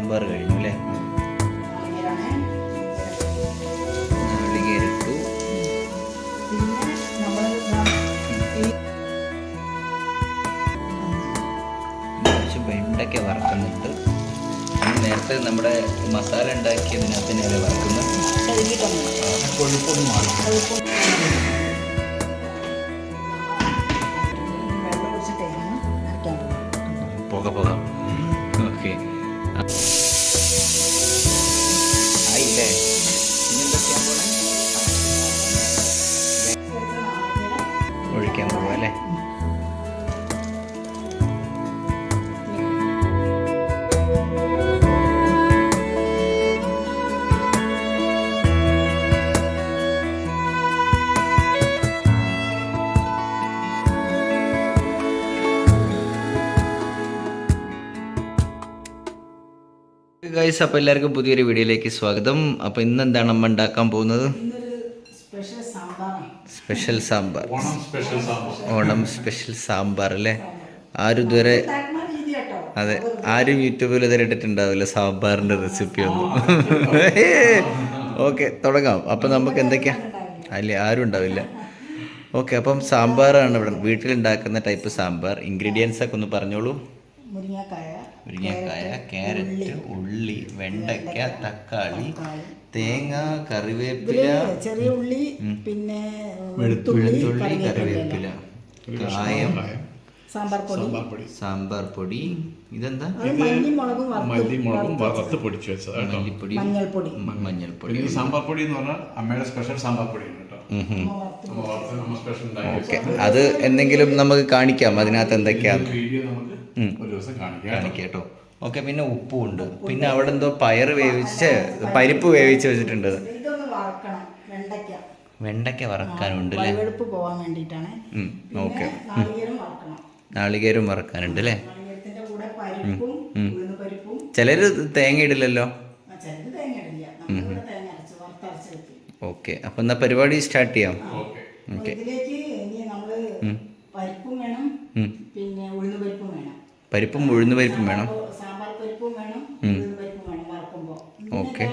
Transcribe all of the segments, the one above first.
സാമ്പാർ കഴിഞ്ഞു അല്ലേ? നാളികേരിട്ടു. വെണ്ടയ്ക്ക വറക്കുന്നുണ്ട്. നേരത്തെ നമ്മുടെ മസാല ഉണ്ടാക്കിയതിനകത്ത് തന്നെ വറക്കുന്നു. കൊഴുപ്പൊന്നും മാറും. പുക ഓക്കെ ആയില്ലേ? ഇനി എന്തൊക്കെയാ പോലെ ഒഴിക്കാൻ പോവാ അല്ലേ? ഗൈസ്, അപ്പോൾ എല്ലാവർക്കും പുതിയൊരു വീഡിയോയിലേക്ക് സ്വാഗതം. അപ്പോൾ ഇന്ന് എന്താണ് അമ്മ ഉണ്ടാക്കാൻ പോകുന്നത്? സ്പെഷ്യൽ സാമ്പാർ. ഓണം സ്പെഷ്യൽ സാമ്പാർ അല്ലേ? ആരും ഇതുവരെ ആരും യൂട്യൂബിൽ ഇതുവരെ ഇട്ടിട്ടുണ്ടാവില്ല സാമ്പാറിൻ്റെ റെസിപ്പി ഒന്നും. ഓക്കെ, തുടങ്ങാം. അപ്പം നമുക്ക് എന്തൊക്കെയാ അല്ലേ? ആരും ഉണ്ടാവില്ല. ഓക്കെ, അപ്പം സാമ്പാറാണ് ഇവിടെ വീട്ടിലുണ്ടാക്കുന്ന ടൈപ്പ് സാമ്പാർ. ഇൻഗ്രീഡിയൻസ് ഒക്കെ ഒന്ന് പറഞ്ഞോളൂ. മുരിങ്ങക്കായ, ക്യാരറ്റ്, ഉള്ളി, വെണ്ടയ്ക്ക, തക്കാളി, തേങ്ങ, കറിവേപ്പില, ചെറിയ ഉള്ളി, പിന്നെ വെളുത്തുള്ളി, കറിവേപ്പില, കായം, സാമ്പാർ പൊടി. ഇതെന്താ? മല്ലിമുളകും വറുത്ത് പൊടിച്ചു വെച്ചത്. മഞ്ഞൾപ്പൊടി. സാമ്പാർ പൊടി എന്ന് പറഞ്ഞാൽ അമ്മയുടെ സ്പെഷ്യൽ സാമ്പാർ പൊടിയാണ് കേട്ടോ. ഓക്കെ, അത് എന്തെങ്കിലും നമുക്ക് കാണിക്കാം. അതിനകത്ത് എന്തൊക്കെയാണ് കാണിക്കാം കേട്ടോ. ഓക്കെ, പിന്നെ ഉപ്പും ഉണ്ട്. പിന്നെ അവിടെ എന്തോ പരിപ്പ് വേവിച്ച് വെച്ചിട്ടുണ്ട്. വെണ്ടയ്ക്ക വറക്കാനുണ്ട് അല്ലേ? ഓക്കെ, നാളികേരം വറക്കാനുണ്ട് അല്ലേ? ചിലര് തേങ്ങ ഇടില്ലല്ലോ. ഓക്കെ, അപ്പൊ എന്നാ പരിപാടി സ്റ്റാർട്ട് ചെയ്യാം. ഓക്കെ, പരിപ്പും ഉഴുന്ന് പരിപ്പും വേണം. ഓക്കെ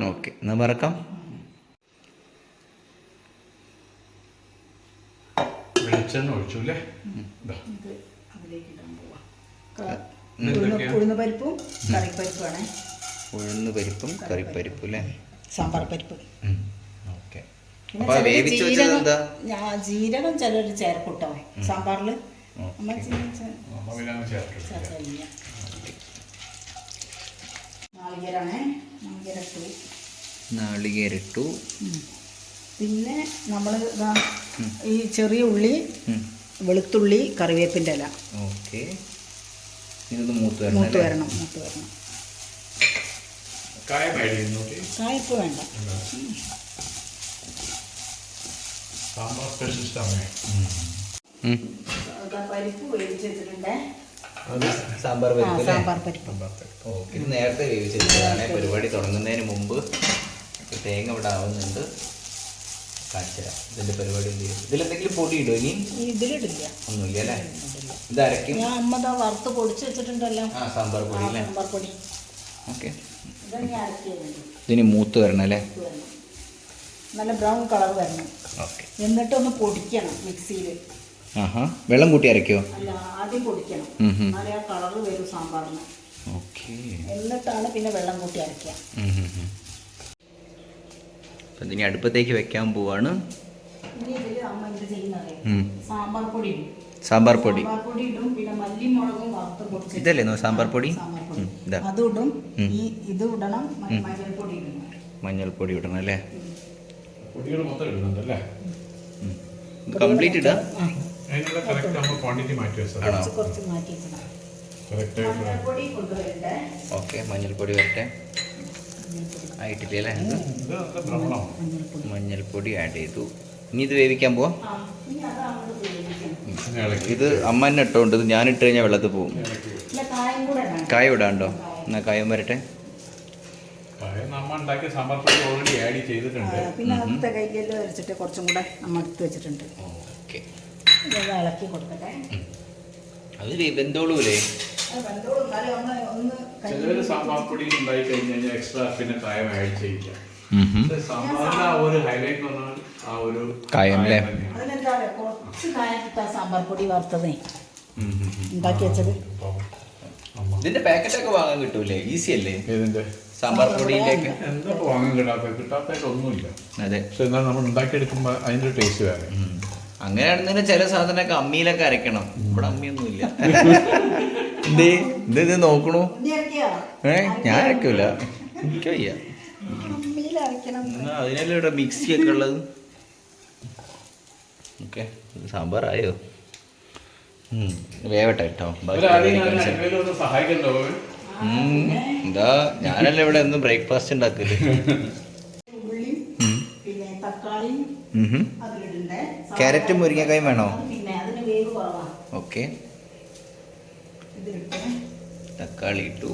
ഓക്കെ, എന്നാ വറക്കാം. വെളിച്ചെണ്ണ ഒഴിച്ചു അല്ലേ? ഉഴുന്ന് പരിപ്പും കറിപ്പരിപ്പാണ്. ഉഴുന്ന് പരിപ്പും കറിപ്പരിപ്പും അല്ലേ? സാമ്പാർ പരിപ്പ്. ഓക്കെ, അപ്പൊ വേവിച്ച് വെച്ചത് എന്താ? ജീരകം ചിലർ ചേർക്കൂട്ടോ സാമ്പാറില്. നാളികേരിട്ടു. പിന്നെ നമ്മൾ ഈ ചെറിയ ഉള്ളി, വെളുത്തുള്ളി, കറിവേപ്പിൻ്റെ ഇല. ഓക്കെ, ഇത് മൂത്ത് വരണം. കായപ്പ് വേണ്ട. പരിപ്പ് വേവിച്ച് വെച്ചിട്ടുണ്ട്. സാമ്പാർ പരിപ്പ്. ഓക്കെ, ഇത് നേരത്തെ വേവിച്ച് വെച്ചതാണ്. പരിപാടി തുടങ്ങുന്നതിന് മുമ്പ് തേങ്ങ ഇവിടെ ആവുന്നുണ്ട്. കാണിച്ചുതരാം ഇതിന്റെ പരിപാടി. ഇതിലെന്തെങ്കിലും പൊടി ഇടും? ഇനി ഇതിലിടില്ല, ഒന്നുമില്ല അല്ലേ? ഇത് അരക്കും. ഞാൻ അമ്മ വറുത്ത് പൊടിച്ച് വെച്ചിട്ടുണ്ടല്ലോ സാമ്പാർ പൊടി അല്ലേ? സാമ്പാർ പൊടി. ഓക്കെ, ഇതിന് മൂത്ത് വരണം അല്ലേ? നല്ല ബ്രൗൺ കളർ വരണം. ഓക്കെ, എന്നിട്ടൊന്ന് പൊടിക്കണം മിക്സിയിൽ. വെള്ളം കൂട്ടി അരയ്ക്കോ? അല്ല, ആദ്യം പൊടിക്കണം. എന്നാലേ ആ കളർ വരും സാമ്പാറിന്. ഓക്കെ, എന്നിട്ടാണ് പിന്നെ വെള്ളം കൂട്ടി അരയ്ക്കുക. അപ്പം ഇനി അടുപ്പത്തേക്ക് വെക്കാൻ പോവാണ്. ഇനി ഇതിൽ അമ്മ എന്ത് ചെയ്യുന്നത്? സാമ്പാർ പൊടി ഇടും. സാമ്പാർ പൊടി ഇടും. പിന്നെ മല്ലിമുളകും വറുത്ത് പൊടിച്ച് ഇതല്ലേ സാമ്പാർ പൊടി? അതും ഇത് ഇടണം. മഞ്ഞൾപ്പൊടി ഇടണം. മഞ്ഞൾപ്പൊടി ഇടണം അല്ലേ? ഇടുന്നുണ്ടല്ലേ? കംപ്ലീറ്റ് ഇടാം. കുറച്ച് മാറ്റി വെച്ചതാണ്. ഓക്കെ, മഞ്ഞൾപ്പൊടി വരട്ടെ. ആയിട്ടില്ലേ അല്ലേ? മഞ്ഞൾപ്പൊടി ആഡ് ചെയ്തു. ഇനി ഇത് വേവിക്കാൻ പോവാം. ഇത് അമ്മ തന്നെ ഇട്ടോണ്ട് ഇത് ഞാൻ ഇട്ട് കഴിഞ്ഞാൽ വെള്ളത്തിൽ പോകും. കായം ഇടാണ്ടോ? എന്നാ കായം വരട്ടെ. പിന്നെ അടുത്ത കയ്യിലെല്ലാം അരച്ചിട്ട് കുറച്ചും കൂടെ നമ്മൾ എടുത്ത് വെച്ചിട്ടുണ്ട്. ഓക്കെ, ഇളക്കി കൊടുക്കട്ടെ. അത് വെന്തോളൂലേ? അത് വെന്തോളും, എന്നാലും ഒന്ന് ചിലര് സാമ്പാർ പൊടി ഉണ്ടായി കഴിഞ്ഞ് കഴിഞ്ഞാൽ എക്സ്ട്രാ പിന്നെ കായം ആഡ് ചെയ്യില്ല. സാമ്പാറിന്റെ ആ ഒരു ഹൈലൈറ്റ് എന്ന് പറഞ്ഞാൽ ആ ഒരു കായം അല്ലേ? അതിനെന്താ പറയുക, കുറച്ച് കായത്തിട്ടാ സാമ്പാർ പൊടി വറുത്തതേ ഉണ്ടാക്കി വെച്ചത്. ഇതിന്റെ പാക്കറ്റൊക്കെ വാങ്ങാൻ കിട്ടൂലേ? ഈസി അല്ലേ ഇതിന്റെ സാമ്പാർ പൊടിയുടെ ഒക്കെ? എന്താ വാങ്ങാൻ കിട്ടാത്ത ഒന്നുമില്ല. അതെ, പക്ഷെ എന്നാൽ നമ്മൾ ഉണ്ടാക്കിയെടുക്കുമ്പോൾ അതിന്റെ ഒരു ടേസ്റ്റ് വേറെ. അങ്ങനെയാണെന്ന് ചില സാധനമൊക്കെ അമ്മിയിലൊക്കെ അരക്കണം. ഇവിടെ അമ്മിയൊന്നും ഇല്ല. ഇത് നോക്കണു. ഞാൻ അരക്കൂല, എനിക്ക് വയ്യ. അതിനല്ലേ ഇവിടെ മിക്സി ഒക്കെ ഉള്ളത്. ഓക്കെ, സാമ്പാറായോ? വേവട്ടെ കേട്ടോ. സഹായിക്കണ്ടോ? എന്താ, ഞാനല്ല ഇവിടെ ഒന്നും ബ്രേക്ക്ഫാസ്റ്റ് ഉണ്ടാക്കല്. ക്യാരറ്റും മുരിങ്ങക്കായും വേണോ? ഓക്കെ, തക്കാളി ഇട്ടു,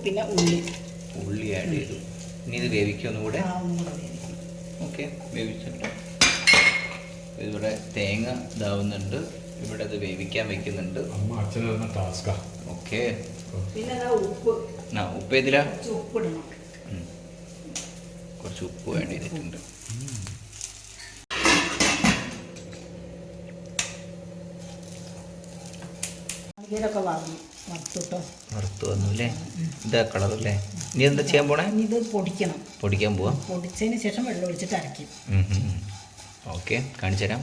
പിന്നെ ഉള്ളി ആഡ് ചെയ്തു. ഇനി ഇത് വേവിക്കും ഒന്നുകൂടെ. ഓക്കെ, വേവിച്ചിട്ട് ഇവിടെ തേങ്ങ ഇതാവുന്നുണ്ട്. ഇവിടെ ഇത് വേവിക്കാൻ വെക്കുന്നുണ്ട്. ഓക്കെ, ഉപ്പ് ഏതിലാ? കുറച്ച് ഉപ്പ് വേണ്ടി ചെയ്തിട്ടുണ്ട്. വറുത്ത് വന്നു അല്ലേ? ഇതാ കളറല്ലേ? ഇനി എന്താ ചെയ്യാൻ പോണേ? ഇത് പൊടിക്കാൻ പോവാ. പൊടിച്ചതിന് ശേഷം വെള്ളം ഒഴിച്ചിട്ട് അരയ്ക്കും. ഓക്കെ, കാണിച്ചു തരാം.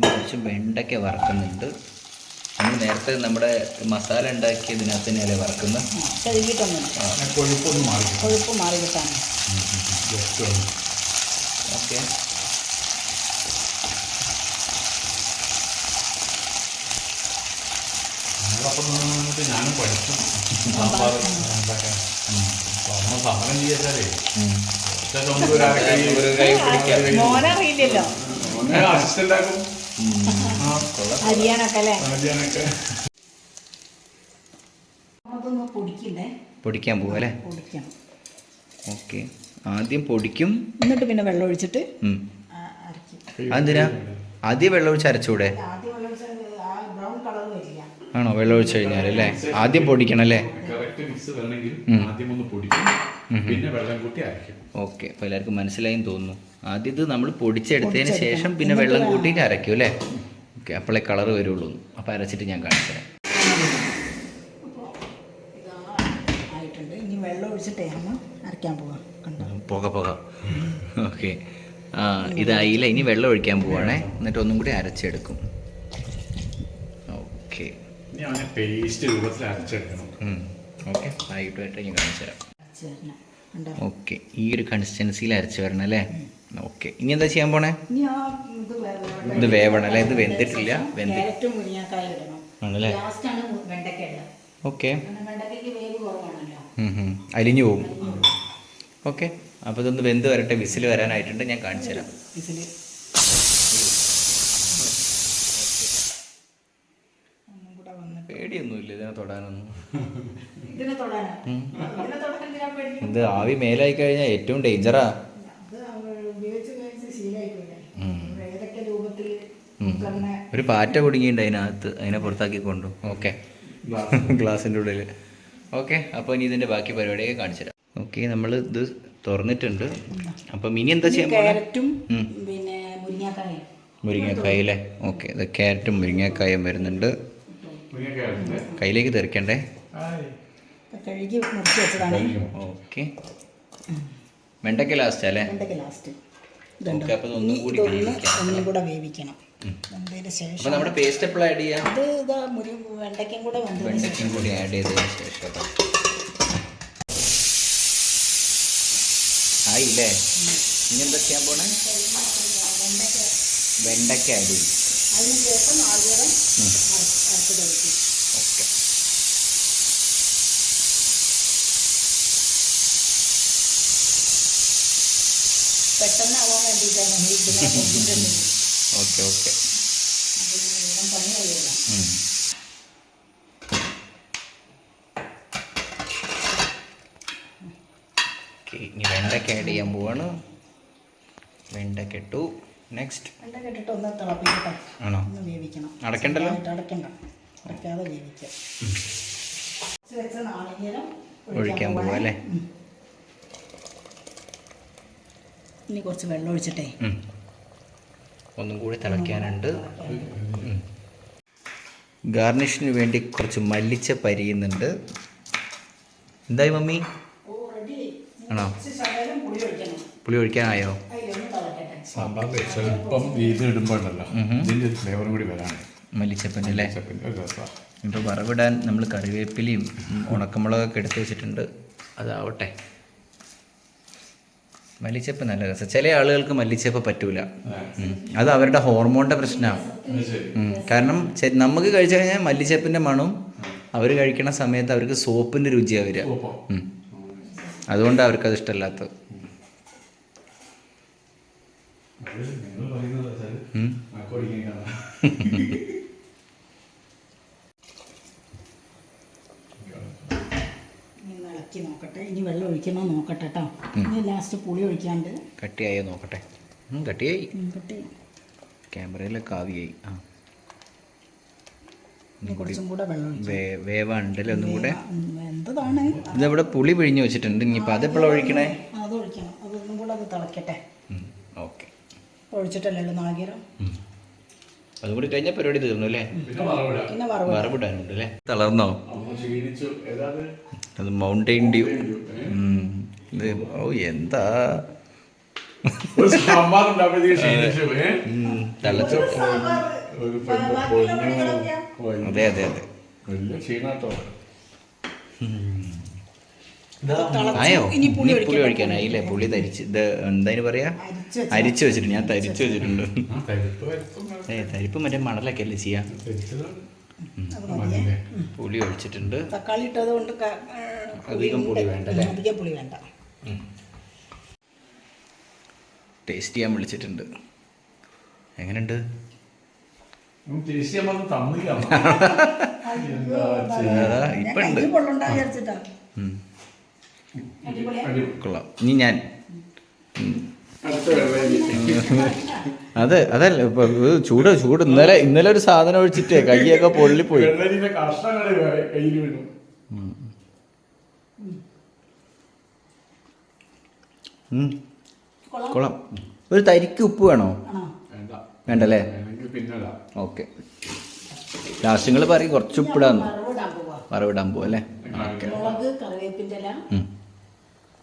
കുറച്ച് വെണ്ടയ്ക്ക വറക്കുന്നുണ്ട്. നമ്മൾ നേരത്തെ നമ്മുടെ മസാല ഉണ്ടാക്കിയതിനകത്ത് തന്നെയല്ലേ വറക്കുന്നത്? കൊഴുപ്പ് മാറി കിട്ടാൻ. ഓക്കെ, ഞാനും പഠിച്ചു സാമ്പാർ ഉണ്ടാക്കാൻ. സമരം ചെയ്യാലേ മോനറിയില്ലല്ലോ, അസിസ്റ്റന്റ് ആക്കും. അരിയാനൊക്കെ അല്ലേ? അതൊന്ന് പൊടിക്കാൻ പോവാ അല്ലേ? പൊടിക്കണം. ഓക്കെ, ആദ്യം പൊടിക്കും, എന്നിട്ട് പിന്നെ വെള്ളം ഒഴിച്ചിട്ട് അരയ്ക്കും. അതെന്തിനാ ആദ്യം വെള്ളം ഒഴിച്ച് അരച്ചൂടെ? ആണോ, വെള്ളം ഒഴിച്ച് കഴിഞ്ഞാൽ അല്ലേ? ആദ്യം പൊടിക്കണം അല്ലേ? ആദ്യം ഒന്ന് പൊടിക്കും, പിന്നെ വെള്ളം കൂട്ടി അരയ്ക്കും. ഓക്കെ, അപ്പോൾ എല്ലാവർക്കും മനസ്സിലായെന്ന് തോന്നുന്നു. ആദ്യം ഇത് നമ്മൾ പൊടിച്ചെടുത്തതിന് ശേഷം പിന്നെ വെള്ളം കൂട്ടിയിട്ട് അരയ്ക്കും അല്ലേ? ഓക്കെ, അപ്പോഴേ കളർ വരുള്ളൂ. അപ്പോൾ അരച്ചിട്ട് ഞാൻ കാണിച്ചു തരാം. ഇനി വെള്ളം ഒഴിച്ചിട്ട് അരയ്ക്കാൻ പോവാം. പുക. ഓക്കെ, ഇതായില്ല. ഇനി വെള്ളം ഒഴിക്കാൻ പോവാണേ. എന്നിട്ട് ഒന്നും കൂടി അരച്ചെടുക്കും. ഓക്കെ, പേസ്റ്റ് രൂപത്തിൽ അരച്ചെടുക്കണം. ഓക്കെ, ആയിട്ട് ഞാൻ കാണിച്ചു തരാം. ഓക്കെ, ഈ ഒരു കൺസിസ്റ്റൻസിയിൽ അരച്ച് വരണം അല്ലേ? ഓക്കെ, ഇനി എന്താ ചെയ്യാൻ പോണേ? ഇത് വേവണം അല്ലേ? ഇത് വെന്തിട്ടില്ല. ആണല്ലേ? ഓക്കെ, അലിഞ്ഞു പോകും. ഓക്കെ, അപ്പോൾ ഇതൊന്ന് വെന്ത് വരട്ടെ. വിസിൽ വരാനായിട്ടുണ്ട്, ഞാൻ കാണിച്ചു തരാം. പേടിയൊന്നുമില്ല ഇതിനെ തൊടാനൊന്നും. ഇത് ആവി മേലായി കഴിഞ്ഞാൽ ഏറ്റവും ഡേഞ്ചറാ. ഒരു പാറ്റ കുടുങ്ങിയിട്ടുണ്ട് അതിനകത്ത്, അതിനെ പുറത്താക്കി കൊണ്ടു. ഓക്കെ, ഗ്ലാസിൻ്റെ ഉള്ളിൽ. ഓക്കെ, അപ്പോൾ ഇനി ഇതിൻ്റെ ബാക്കി പരിപാടിയൊക്കെ കാണിച്ചു തരാം. ഓക്കെ, നമ്മൾ ഇത് തുറന്നിട്ടുണ്ട്. അപ്പം ഇനി എന്താ ചെയ്യാൻ പോകുന്നത്? മുരിങ്ങക്കായ അല്ലേ? ഓക്കെ, ഇത് ക്യാരറ്റും മുരിങ്ങക്കായും വരുന്നുണ്ട്. കയ്യിലേക്ക് തെറിക്കണ്ടേ? ഓക്കെ, വെണ്ടയ്ക്ക ലാസ്റ്റ് അല്ലേ? ഓക്കെ, അപ്പോൾ ഒന്നും കൂടി വേവിക്കണം. അപ്പോൾ നമ്മുടെ പേസ്റ്റ് എപ്പോൾ ആഡ് ചെയ്യാം? വെണ്ടയ്ക്കും കൂടെ ആഡ് ചെയ്തതിന് ശേഷം ആയില്ലേ? ഇനി എന്താ ചെയ്യാൻ പോണേ? വെണ്ടയ്ക്ക ആഡ് ചെയ്യും. ഓക്കെ, പെട്ടെന്നാവാൻ വേണ്ടിയിട്ടാണ് ഓക്കെ. ഇനി വെണ്ടയ്ക്ക ആഡ് ചെയ്യാൻ പോവാണ്. വെണ്ടയ്ക്ക ഇട്ടു. നെക്സ്റ്റ് വെണ്ടയ്ക്ക ഇട്ടിട്ട് ഒന്ന് തിളപ്പിക്കട്ടെ. ആണോ? ഒന്ന് വേവിക്കണം. അടക്കണ്ടല്ലോ? അടക്കണ്ട, അടയ്ക്കാതെ വേവിക്കാം. വെച്ച നാളികേരം ഒഴിക്കാൻ പോവാ അല്ലേ? ഇനി കുറച്ച് വെള്ളം ഒഴിച്ചിട്ടേ ഒന്നും കൂടി തിളയ്ക്കാനുണ്ട്. ഗാർണിഷിന് വേണ്ടി കുറച്ച് മല്ലിച്ചപ്പ് അരിയുന്നുണ്ട്. എന്തായി മമ്മി? ആണോ? പുളി ഒഴിക്കാനായോ? സാമ്പാറിൽ സ്വല്പം ഇത് ഇടുമ്പോണ്ടല്ലോ ഇതിൻ്റെ ഫ്ലേവറും കൂടി വരാണ്. മല്ലിച്ചപ്പിൻ്റെ അല്ലേ? ഒരു രസമാണ്. ഇപ്പോൾ വറവിടാൻ നമ്മൾ കറിവേപ്പിലയും ഉണക്കമുളകൊക്കെ എടുത്ത് വെച്ചിട്ടുണ്ട്. അതാവട്ടെ. മല്ലിച്ചപ്പ് നല്ല രസം. ചില ആളുകൾക്ക് മല്ലിച്ചപ്പ് പറ്റൂല. അത് അവരുടെ ഹോർമോണിൻ്റെ പ്രശ്നമാണ്. കാരണം നമുക്ക് കഴിച്ചു കഴിഞ്ഞാൽ മല്ലിച്ചപ്പിൻ്റെ മണവും അവർ കഴിക്കണ സമയത്ത് അവർക്ക് സോപ്പിൻ്റെ രുചിയാണ് വരിക. അതുകൊണ്ടാണ് അവർക്കത് ഇഷ്ടമല്ലാത്തത്. ഇളക്കി നോക്കട്ടെ. ഇനി വെള്ളം ഒഴിക്കണോ നോക്കട്ടെ കേട്ടോ. ഇനി ലാസ്റ്റ് പുളി ഒഴിക്കാണ്ട്. കട്ടിയായോ നോക്കട്ടെ. കട്ടിയായി. കട്ടി ക്യാമറയിലൊക്കെ ആവിയായി. ആ കുറച്ചും കൂടെ വെള്ളം വേവാണ്ടല്ലേ ഒന്നും കൂടെ. എന്താണ് ഇതവിടെ പുളി പിഴിഞ്ഞ് വെച്ചിട്ടുണ്ട്. ഇനിയിപ്പോൾ അതെപ്പോഴാണ് ഒഴിക്കണേ? അത് ഒഴിക്കണം. അതൊന്നും കൂടെ അത് തിളക്കട്ടെ. ഓക്കെ. ഒഴിച്ചിട്ടല്ലേ നാളികേരം. അതും കൂടി കഴിഞ്ഞാൽ പരിപാടി തീർന്നു അല്ലേ? പിന്നെ വറവിടാനുണ്ട് അല്ലേ? തളർന്നോ? അത് മൗണ്ടെയിൻ ഡ്യൂ. ഇത് എന്താ തിളച്ചു. അതെ അതെ അതെ. ആയോ? പുളി ഒഴിക്കാനായില്ലേ? പുളി തരിച്ച് ഇത് എന്തായാലും പറയാ അരിച്ചു വെച്ചിട്ടുണ്ട്. ഞാൻ തരിച്ചു വെച്ചിട്ടുണ്ട്. തരിപ്പ് മറ്റേ മണലൊക്കെ അല്ലേ ചെയ്യാ. പുളി ഒഴിച്ചിട്ടുണ്ട്. തക്കാളി ഇട്ടത് കൊണ്ട് അധികം പുളി വേണ്ട അല്ലേ? അധികം പുളി വേണ്ട. ടേസ്റ്റ് ചെയ്യാൻ വിളിച്ചിട്ടുണ്ട്. എങ്ങനെയുണ്ട്? ഇപ്പൊ ഉണ്ട്. കൊള്ളാം. ഇനി ഞാൻ അതെ അതല്ല ഇപ്പൊ ചൂട് ഇന്നലെ ഒരു സാധനം ഒഴിച്ചിട്ടേ കയ്യൊക്കെ പൊള്ളിപ്പോയി. കൊള്ളാം. ഒരു തരിക്ക് ഉപ്പ് വേണോ? വേണ്ടല്ലേ? ഓക്കെ. ലാസ്റ്റ് നിങ്ങൾ പറയും കുറച്ച് ഉപ്പിടാന്ന്. വറവിടാൻ പോവാ അല്ലേ?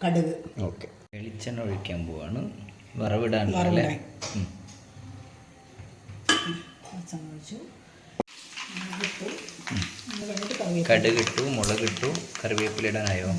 കടുക്. ഓക്കെ. വെളിച്ചെണ്ണ ഒഴിക്കാൻ പോവാണ്. വറവിടാൻ അല്ലേ? കടുക് ഇട്ടു, മുളക് ഇട്ടു, കറിവേപ്പില ഇടാനായോ?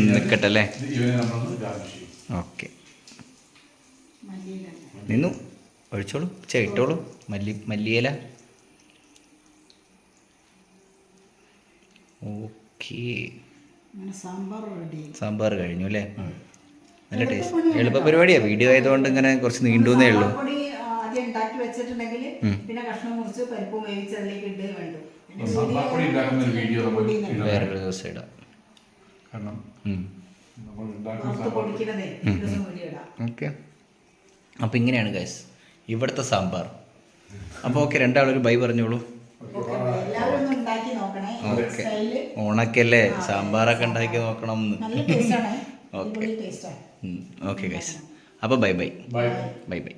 നിൽക്കട്ടെ അല്ലേ? ഓക്കെ. നിന്നു ഒഴിച്ചോളൂ. ഇട്ടോളൂ. മല്ലിയില. ഓക്കെ. സാമ്പാർ കഴിഞ്ഞു അല്ലേ? നല്ല ടേസ്റ്റ്. എളുപ്പ പരിപാടിയാണ്. വീഡിയോ ആയതുകൊണ്ട് ഇങ്ങനെ കുറച്ച് നീണ്ടുന്നേ ഉള്ളൂ. വേറൊരു ദിവസം ഇടാം. ഓക്കെ. അപ്പോൾ ഇങ്ങനെയാണ് ഗൈസ് ഇവിടുത്തെ സാമ്പാർ. അപ്പോൾ ഓക്കെ, രണ്ടാളൊരു ബൈ പറഞ്ഞോളൂ. ഓക്കെ. ഓണക്കല്ലേ, സാമ്പാറൊക്കെ ഉണ്ടാക്കി നോക്കണം. Okay okay guys. അപ്പോൾ ബൈ ബൈ.